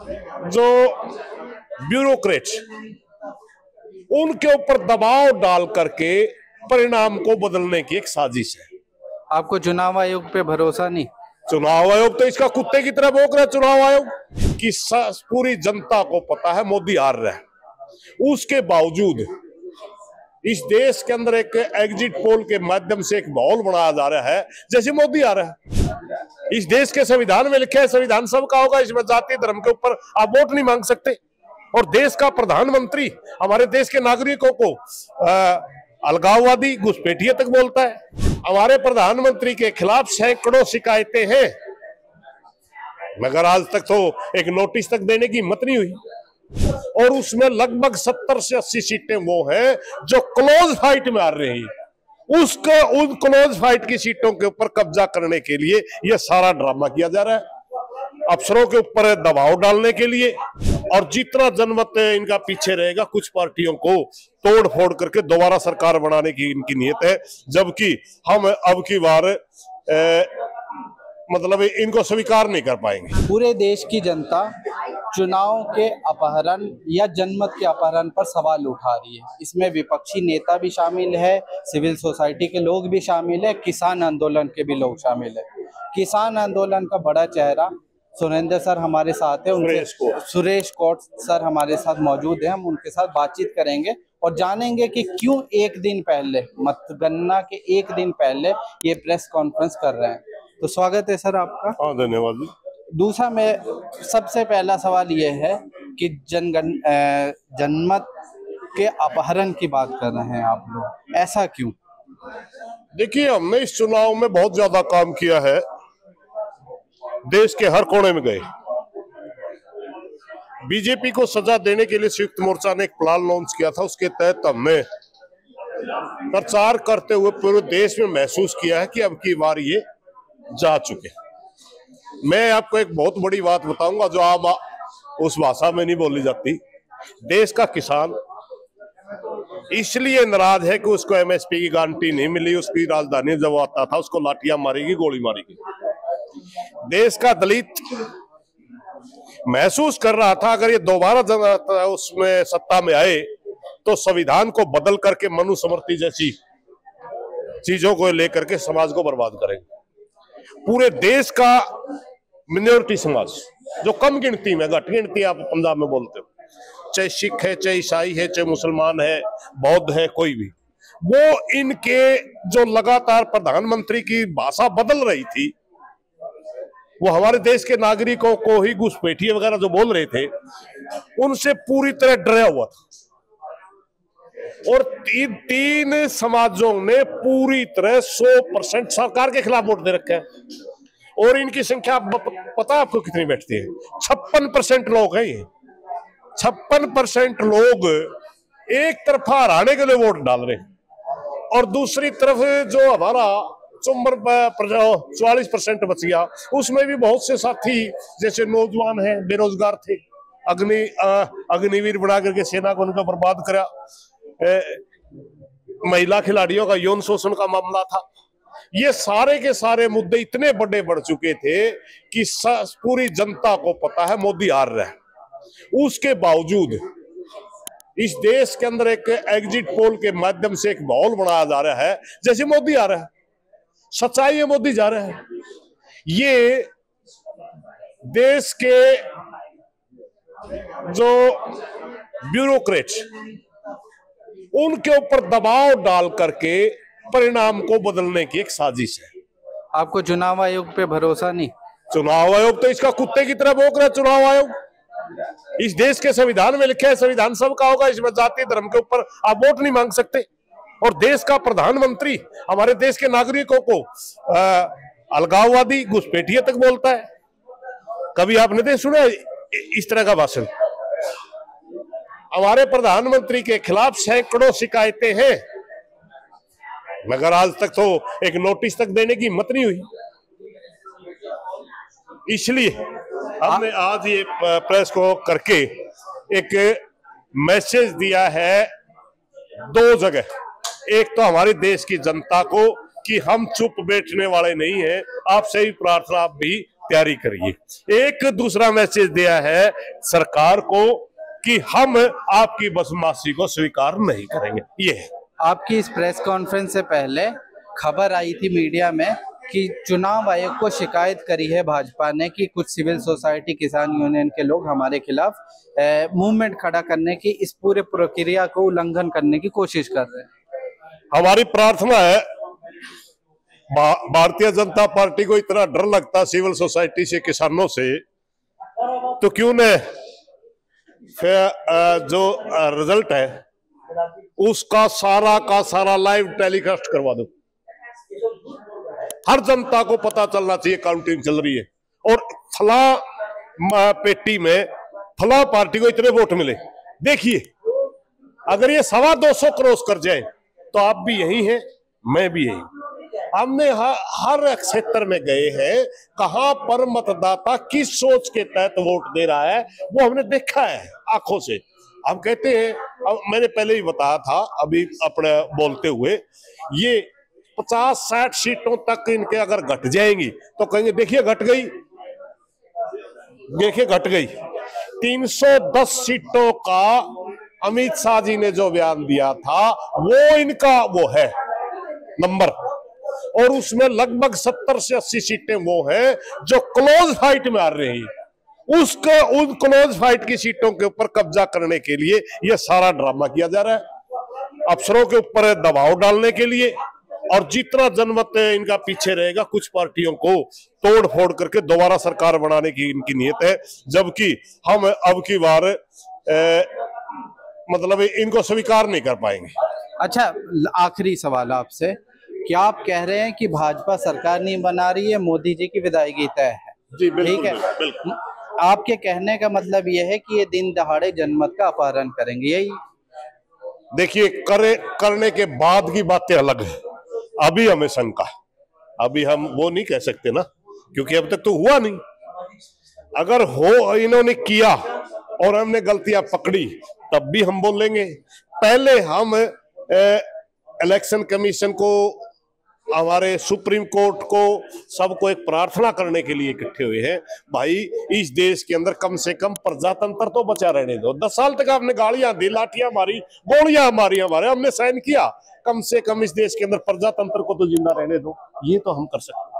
जो ब्यूरोक्रेट्स उनके ऊपर दबाव डाल करके परिणाम को बदलने की एक साजिश है। आपको चुनाव आयोग पे भरोसा नहीं? चुनाव आयोग तो इसका कुत्ते की तरह भौंक रहा है। चुनाव आयोग की पूरी जनता को पता है मोदी हार रहा है, उसके बावजूद इस देश के अंदर एक एग्जिट पोल के माध्यम से एक माहौल बनाया जा रहा है जैसे मोदी आ रहा है। इस देश के संविधान में लिखा है संविधान सबका होगा, इसमें जाति धर्म के ऊपर आप वोट नहीं मांग सकते। और देश का प्रधानमंत्री हमारे देश के नागरिकों को अलगाववादी घुसपैठिया तक बोलता है। हमारे प्रधानमंत्री के खिलाफ सैकड़ों शिकायतें हैं, मगर आज तक तो एक नोटिस तक देने की हिम्मत नहीं हुई। और उसमें लगभग 70 से 80 सीटें वो हैं जो क्लोज फाइट में आ रही है। उन क्लोज फाइट की सीटों के ऊपर कब्जा करने के लिए यह सारा ड्रामा किया जा रहा है, अफसरों के ऊपर दबाव डालने के लिए। और जितना जनमत इनका पीछे रहेगा, कुछ पार्टियों को तोड़ फोड़ करके दोबारा सरकार बनाने की इनकी नीयत है, जबकि हम अब की बार मतलब इनको स्वीकार नहीं कर पाएंगे। पूरे देश की जनता चुनाव के अपहरण या जनमत के अपहरण पर सवाल उठा रही है। इसमें विपक्षी नेता भी शामिल है, सिविल सोसाइटी के लोग भी शामिल है, किसान आंदोलन के भी लोग शामिल है। किसान आंदोलन का बड़ा चेहरा सुरेंद्र सर हमारे साथ है, सुरेश कोट सर हमारे साथ मौजूद है। हम उनके साथ बातचीत करेंगे और जानेंगे कि क्यों एक दिन पहले, मतगणना के एक दिन पहले ये प्रेस कॉन्फ्रेंस कर रहे हैं। तो स्वागत है सर आपका। हाँ, धन्यवाद। दूसरा में सबसे पहला सवाल ये है कि जनमत के अपहरण की बात कर रहे हैं आप लोग, ऐसा क्यों? देखिए, हमने इस चुनाव में बहुत ज्यादा काम किया है, देश के हर कोने में गए। बीजेपी को सजा देने के लिए संयुक्त मोर्चा ने एक प्लान लॉन्च किया था, उसके तहत हमने प्रचार करते हुए पूरे देश में महसूस किया है कि अब की बार ये जा चुके। मैं आपको एक बहुत बड़ी बात बताऊंगा जो आप उस भाषा में नहीं बोली जाती। देश का किसान इसलिए नाराज है कि उसको एमएसपी की गारंटी नहीं मिली। उसकी राजधानी जब आता था उसको लाठियां मारेगी, गोली मारेगी। देश का दलित महसूस कर रहा था अगर ये दोबारा उसमें सत्ता में आए तो संविधान को बदल करके मनुस्मृति जैसी चीजों को लेकर के समाज को बर्बाद करेंगे। पूरे देश का मिनोरिटी समाज जो कम गिनती में, घट गिनती आप पंजाब में बोलते हो, चाहे सिख है, चाहे ईसाई है, चाहे मुसलमान है, बौद्ध है, कोई भी, वो इनके जो लगातार प्रधानमंत्री की भाषा बदल रही थी, वो हमारे देश के नागरिकों को ही घुसपैठिए वगैरह जो बोल रहे थे, उनसे पूरी तरह डरा हुआ था। और तीन समाजों ने पूरी तरह 100% सरकार के खिलाफ वोट दे रखा है। और इनकी संख्या पता है आपको कितनी बैठती है? 56% लोग हैं। ये 56% लोग एक तरफा हराने के लिए वोट डाल रहे हैं और दूसरी तरफ जो हमारा 44% बच गया, उसमें भी बहुत से साथी जैसे नौजवान हैं, बेरोजगार थे, अग्निवीर बना करके सेना को उनका बर्बाद करा। महिला खिलाड़ियों का यौन शोषण का मामला था। ये सारे के सारे मुद्दे इतने बड़े बढ़ चुके थे कि पूरी जनता को पता है मोदी हार रहा है। उसके बावजूद इस देश के अंदर एक एग्जिट पोल के माध्यम से एक माहौल बनाया जा रहा है जैसे मोदी आ रहा है। सच्चाई है, मोदी जा रहा है। ये देश के जो ब्यूरोक्रेट्स उनके ऊपर दबाव डाल करके परिणाम को बदलने की एक साजिश है। आपको चुनाव आयोग पे भरोसा नहीं? चुनाव आयोग तो इसका कुत्ते की तरह भौंक रहा है। चुनाव आयोग इस देश के संविधान में लिखा है संविधान सबका होगा, इसमें जाति धर्म के ऊपर आप वोट नहीं मांग सकते। और देश का प्रधानमंत्री हमारे देश के नागरिकों को अलगाववादी घुसपैठिया तक बोलता है। कभी आपने नहीं सुना इस तरह का भाषण? हमारे प्रधानमंत्री के खिलाफ सैकड़ों शिकायतें हैं, मगर आज तक तो एक नोटिस तक देने की हिम्मत नहीं हुई। इसलिए हमने आज ये प्रेस को करके एक मैसेज दिया है दो जगह। एक तो हमारे देश की जनता को कि हम चुप बैठने वाले नहीं हैं, आपसे ही प्रार्थना आप भी तैयारी करिए। एक दूसरा मैसेज दिया है सरकार को कि हम आपकी बदमाशी को स्वीकार नहीं करेंगे। ये है। आपकी इस प्रेस कॉन्फ्रेंस से पहले खबर आई थी मीडिया में कि चुनाव आयोग को शिकायत करी है भाजपा ने कि कुछ सिविल सोसाइटी किसान यूनियन के लोग हमारे खिलाफ मूवमेंट खड़ा करने की, इस पूरे प्रक्रिया को उल्लंघन करने की कोशिश कर रहे हैं। हमारी प्रार्थना है, भारतीय जनता पार्टी को इतना डर लगता सिविल सोसाइटी से, किसानों से, तो क्यों न जो रिजल्ट है उसका सारा का सारा लाइव टेलीकास्ट करवा दो। हर जनता को पता चलना चाहिए काउंटिंग चल रही है और फला पेटी में फला पार्टी को इतने वोट मिले। देखिए, अगर ये 225 क्रॉस कर जाए तो आप भी यही हैं, मैं भी यही। हमने हर क्षेत्र में गए हैं, कहां पर मतदाता किस सोच के तहत वोट दे रहा है वो हमने देखा है आंखों से। हम कहते हैं, अब मैंने पहले ही बताया था अभी अपने बोलते हुए, ये 50-60 सीटों तक इनके अगर घट जाएंगी तो कहेंगे देखिए घट गई, देखिए घट गई। 310 सीटों का अमित शाह जी ने जो बयान दिया था वो इनका वो है नंबर, और उसमें लगभग 70 से 80 सीटें वो हैं जो क्लोज फाइट में आ रही है। उन क्लोज फाइट की सीटों के ऊपर कब्जा करने के लिए यह सारा ड्रामा किया जा रहा है, अफसरों के ऊपर दबाव डालने के लिए। और जितना जनमत इनका पीछे रहेगा, कुछ पार्टियों को तोड़ फोड़ करके दोबारा सरकार बनाने की इनकी नियत है, जबकि हम अब की बार मतलब इनको स्वीकार नहीं कर पाएंगे। अच्छा, आखिरी सवाल आपसे, क्या आप कह रहे हैं कि भाजपा सरकार नहीं बना रही है, मोदी जी की विदायगी तय है? जी बिल्कुल, ठीक है, बिल्कुल। आपके कहने का मतलब यह है कि ये दिन दहाड़े जनमत का अपहरण करेंगे, यही? देखिए, करने के बाद की बातें अलग है, अभी हमें शंका है, अभी हम वो नहीं कह सकते ना, क्योंकि अब तक तो हुआ नहीं। अगर हो इन्होंने किया और हमने गलतियां पकड़ी तब भी हम बोलेंगे। पहले हम इलेक्शन कमीशन को, हमारे सुप्रीम कोर्ट को, सबको एक प्रार्थना करने के लिए इकट्ठे हुए हैं, भाई इस देश के अंदर कम से कम प्रजातंत्र तो बचा रहने दो। 10 साल तक आपने गालियां दी, लाठियां मारी, गोलियां मारी, हमारे हमने साइन किया, कम से कम इस देश के अंदर प्रजातंत्र को तो जिंदा रहने दो। ये तो हम कर सकते हैं।